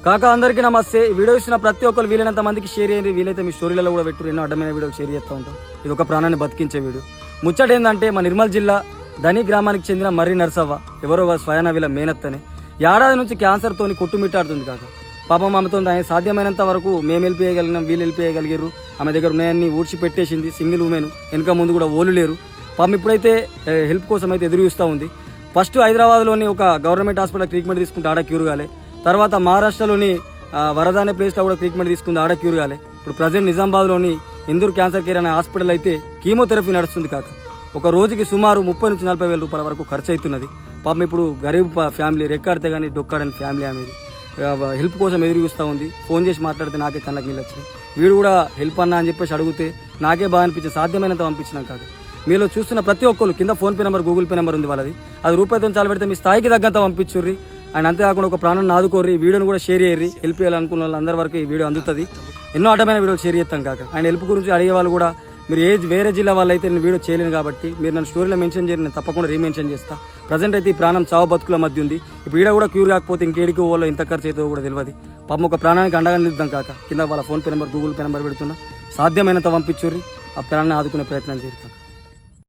కాకా అందరికీ నమస్తే. ఈ వీడియో ఇచ్చిన ప్రతి ఒక్కరు వీలైనంత మందికి షేర్ చేయండి. వీలైతే మీ స్టోరీలలో కూడా పెట్టు. ఎన్నో అడ్డమైన వీడియోకి షేర్ చేస్తూ ఉంటాం. ఇది ఒక ప్రాణాన్ని బతికించే వీడియో. ముచ్చట ఏంటంటే మా నిర్మల్ జిల్లా ధని గ్రామానికి చెందిన మర్రి నర్సవ్వ ఎవరో స్వయాన వీళ్ళ మేనత్తనే ఏడాది నుంచి క్యాన్సర్తో కొట్టుమిట్టాడుతుంది కాక. పాపం ఆమెతో ఆయన సాధ్యమైనంత వరకు మేము హెల్ప్ చేయగలిగినాం, వీళ్ళు హెల్ప్ చేయగలిగారు. ఆమె దగ్గర ఉన్నాయన్ని ఊడ్చి పెట్టేసింది. సింగిల్ ఉమెన్, వెనుక ముందు కూడా ఓలు లేరు. పాపం ఇప్పుడైతే హెల్ప్ కోసం అయితే ఎదురు చూస్తూ ఉంది. ఫస్ట్ హైదరాబాద్లోని ఒక గవర్నమెంట్ హాస్పిటల్ ట్రీట్మెంట్ తీసుకుంటే ఆడ క్యూర్ కాలే. తర్వాత మహారాష్ట్రలోని వరద అనే ప్లేస్లో కూడా ట్రీట్మెంట్ తీసుకుంది, ఆడ క్యూర్ కాలే. ఇప్పుడు ప్రజెంట్ నిజామాబాద్లోని ఇందూర్ క్యాన్సర్ కేర్ అనే హాస్పిటల్ అయితే కీమోథెరపీ నడుస్తుంది కాక. ఒక రోజుకి సుమారు 30 నుంచి 40 వేల రూపాయల వరకు ఖర్చు అవుతున్నది. పాపం ఇప్పుడు గరీబ్ ఫ్యామిలీ, రెక్కాడితే కానీ డొక్కాడని ఫ్యామిలీ. ఆమెది హెల్ప్ కోసం ఎదురు చూస్తూ ఉంది. ఫోన్ చేసి మాట్లాడితే నాకే కళ్ళకి నీళ్ళు వచ్చినాయి. వీడు కూడా హెల్ప్ అన్నా అని చెప్పేసి అడిగితే నాకే బాగా అనిపించింది. సాధ్యమైనంత పంపించినాం కాదు. మీలో చూస్తున్న ప్రతి ఒక్కరు కింద PhonePe number, Google pay number ఉంది వాళ్ళది. అది రూపాయితో చాలు పెడితే మీ స్థాయికి తగ్గంత పంపించుర్రి. అండ్ అంతేకాకుండా ఒక ప్రాణాన్ని ఆదుకోర్రి. ఈ వీడియోని కూడా షేర్ చేయర్రి. హెల్ప్ చేయాలనుకున్న వాళ్ళందరి వరకు ఈ వీడియో అందుతుంది. ఎన్నో అడ్డమైన వీడియోలు షేర్ చేస్తాం కాక. అండ్ హెల్ప్ గురించి అడిగే వాళ్ళు కూడా మీరు వేరే జిల్లా వాళ్ళు అయితే నేను వీడియో చేయలేను కాబట్టి మీరు నన్ను స్టోరీలో మెన్షన్ చేయరు, నేను తప్పకుండా రీమెన్షన్ చేస్తా. ప్రజెంట్ అయితే ఈ ప్రాణం చావు బతుకుల మధ్య ఉంది. ఇప్పుడు ఈడ కూడా క్యూర్ కాకపోతే ఇంకేడికి వాళ్ళు ఎంత ఖర్చు అవుతుందో కూడా తెలియదు. పాపం ఒక ప్రాణానికి అండగా నిలుద్దాం కాక. కింద వాళ్ళ PhonePe number, Google pay number పెడుతున్నా. సాధ్యమైనంత పంపించుర్రి. ఆ ప్రాణాన్ని ఆదుకునే ప్రయత్నం చేస్తాం.